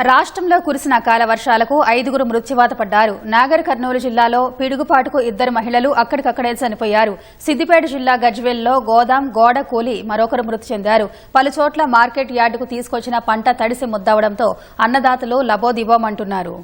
రాష్ట్రంలో కురిసిన అకాల వర్షాలకు 5గురు మృత్యువాత పడ్డారు. నాగర్ కర్నూలు జిల్లాలో పిడుగుపాటుకు 2 మహిళలు అక్కడికక్కడే చనిపోయారు. సిద్దిపేట జిల్లా గజ్వేల్లో గోదాం గోడ కూలి మరొకరు మృతి చెందారు. పలుచోట్ల మార్కెట్ యార్డుకు తీసుకొచ్చిన పంట తడిసి ముద్దవడంతో అన్నదాతలు లబోదిబోమంటున్నారు.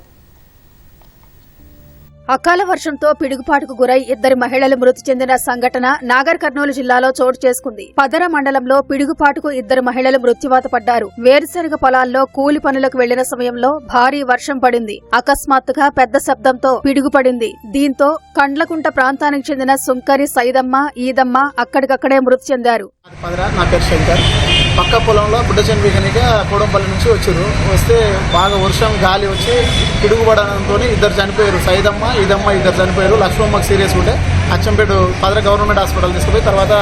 అకాల వర్షంతో పిడుగుపాటుకు గురై 2 మహిళలు మృతి చెందిన సంఘటన నాగర్ కర్నూలు జిల్లాలో చోటు చేసుకుంది. పదర మండలంలో పిడుగుపాటుకు 2 మహిళలు మృత్యువాత పడ్డారు. వేరుశనగ పొలాల్లో కూలి పనులకు వెళ్లిన సమయంలో భారీ వర్షం పడింది. అకస్మాత్తుగా పెద్ద శబ్దంతో పిడుగుపడింది. దీంతో కండ్లకుంట ప్రాంతానికి చెందిన సుంకరి సైదమ్మ ఈదమ్మ అక్కడికక్కడే మృతి చెందారు. నా పేరు శంకర్. పక్క పొలంలో బుడ్డ చనిపోయినాక కోడంపల్లి నుంచి వచ్చారు. వస్తే బాగా వర్షం గాలి వచ్చి పిడుగుపడడంతో 2 చనిపోయారు. సైదమ్మ ఈదమ్మ 2 చనిపోయారు. లక్ష్మమ్మకి సీరియస్ ఉంటే అచ్చంపేట పదర గవర్నమెంట్ హాస్పిటల్ తీసుకుపోయి తర్వాత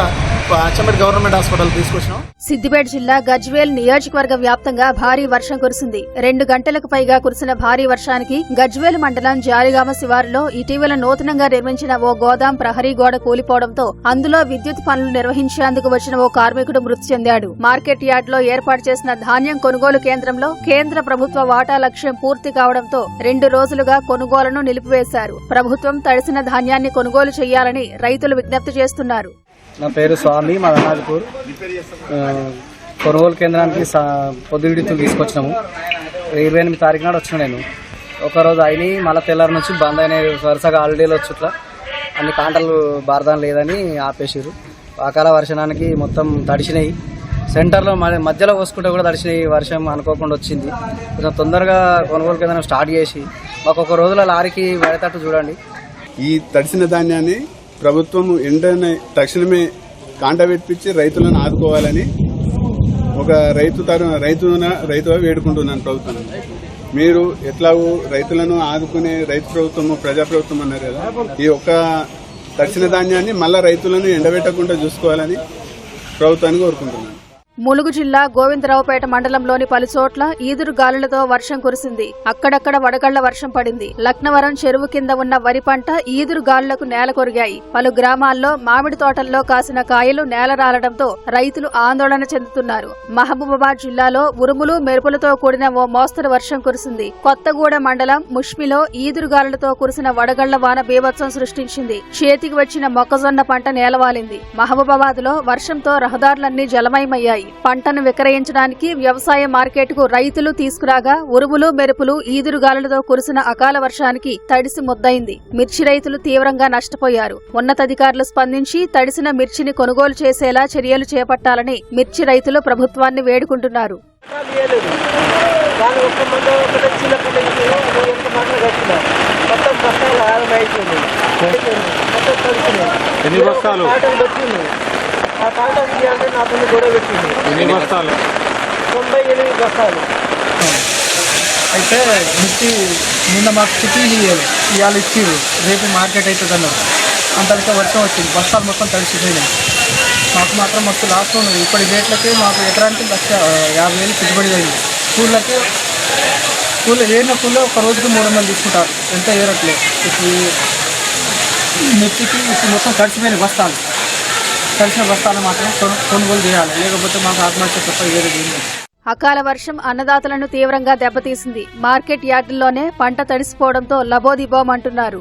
అచ్చంపేట గవర్నమెంట్ హాస్పిటల్ తీసుకొచ్చినాం. సిద్దిపేట జిల్లా గజ్వేల్ నియోజకవర్గ వ్యాప్తంగా భారీ వర్షం కురిసింది. 2 గంటలకు పైగా కురిసిన భారీ వర్షానికి గజ్వేల్ మండలం జాలిగామ శివారులో ఇటీవల నూతనంగా నిర్మించిన ఓ గోదాం ప్రహరీ గోడ కూలిపోవడంతో అందులో విద్యుత్ పనులు నిర్వహించేందుకు వచ్చిన ఓ కార్మికుడు మృతి చెందాడు. మార్కెట్ యార్డ్ లో ఏర్పాటు చేసిన ధాన్యం కొనుగోలు కేంద్రంలో కేంద్ర ప్రభుత్వ వాటా లక్ష్యం పూర్తి కావడంతో 2 రోజులుగా కొనుగోలును నిలిపివేశారు. ప్రభుత్వం తడిసిన ధాన్యాన్ని కొనుగోలు చేయాలని రైతులు విజ్ఞప్తి చేస్తున్నారు. నా పేరు స్వామి, మా అనాజ్పూర్. కొనుగోలు కేంద్రానికి పొద్దుడితో తీసుకొచ్చినాము. 28 తారీఖు నాడు వచ్చిన నేను. ఒకరోజు అయినాయి, మళ్ళీ తెల్లారి నుంచి బంద్ అయినాయి. వరుసగా హాలిడేలు వచ్చుట్లా అన్ని కాంటలు బారదాం లేదని ఆపేసారు. అకాల వర్షానికి మొత్తం తడిసినాయి. సెంటర్లో మధ్యలో పోసుకుంటే కూడా తడిసినాయి. వర్షం అనుకోకుండా వచ్చింది. కొంచెం తొందరగా కొనుగోలు కేంద్రం స్టార్ట్ చేసి మాకు ఒక రోజుల లారీకి పడేటట్టు చూడండి. ఈ తడిసిన ధాన్యాన్ని ప్రభుత్వం వెంటనే తక్షణమే కాంట పెట్టించి రైతులను ఆదుకోవాలని ఒక రైతుగా వేడుకుంటున్నాను ప్రభుత్వం. మీరు ఎట్లాగూ రైతులను ఆదుకునే రైతు ప్రభుత్వము ప్రజాప్రభుత్వం అన్నారు కదా, ఈ ఒక్క తడిసిన ధాన్యాన్ని మళ్ళా రైతులను ఎండబెట్టకుండా చూసుకోవాలని ప్రభుత్వాన్ని కోరుకుంటున్నాను. ములుగు జిల్లా గోవిందరావుపేట మండలంలోని పలుచోట్ల ఈదురు గాలులతో వర్షం కురిసింది. అక్కడక్కడ వడగళ్ల వర్షం పడింది. లక్నవరం చెరువు కింద ఉన్న వరి పంట ఈదురు గాలులకు నేల కొరిగాయి. పలు గ్రామాల్లో మామిడి తోటల్లో కాసిన కాయలు నేల రాలడంతో రైతులు ఆందోళన చెందుతున్నారు. మహబూబాబాద్ జిల్లాలో ఉరుములు మెరుపులతో కూడిన ఓ మోస్తరు వర్షం కురిసింది. కొత్తగూడ మండలం ముష్మిలో ఈదురు గాలులతో కురిసిన వడగళ్ల వాన బీభత్సం సృష్టించింది. చేతికి వచ్చిన మొక్కజొన్న పంట నేలవాలింది. మహబూబాబాద్ లో వర్షంతో రహదారులన్నీ జలమయమయ్యాయి. పంటను విక్రయించడానికి వ్యవసాయ మార్కెట్కు రైతులు తీసుకురాగా ఉరుములు మెరుపులు ఈదురుగాలులతో కురిసిన అకాల వర్షానికి తడిసి ముద్దయింది. మిర్చి రైతులు తీవ్రంగా నష్టపోయారు. ఉన్నతాధికారులు స్పందించి తడిసిన మిర్చిని కొనుగోలు చేసేలా చర్యలు చేపట్టాలని మిర్చి రైతులు ప్రభుత్వాన్ని వేడుకుంటున్నారు. ఆ కాంట తీయాలంటే నా తల్లి గొడవ పెట్టింది. 98 బస్తాలు అయితే మిర్చి నిన్న మాకు చిట్టీలు ఇవాళ ఇచ్చిరు, రేపు మార్కెట్ అవుతుంది అన్నారు. అంతటితో వర్షం వచ్చింది, బస్తాలు మొత్తం తడిసిపోయినాయి. మాకు మాత్రం మస్తు లాస్ట్ ఉన్నది. ఇప్పటి రేట్లకి మాకు ఎకరానికి 1,50,000 పెట్టుబడి అయింది. కూలి ఏరిన కూలి ఒక రోజుకి 300 తీసుకుంటారు, ఎంత ఏరట్లేదు. ఇప్పుడు మిర్చికి ఇప్పుడు మొత్తం తడిసిపోయినాయి బస్తాలు. తడిసిన బస్తాలు మాత్రం కొనుగోలు చేయాలి, లేకపోతే మాకు ఆత్మహత్య తప్ప ఏది. అకాల వర్షం అన్నదాతలను తీవ్రంగా దెబ్బతీసింది. మార్కెట్ యార్డుల్లోనే పంట తడిసిపోవడంతో లబోదిబోమంటున్నారు.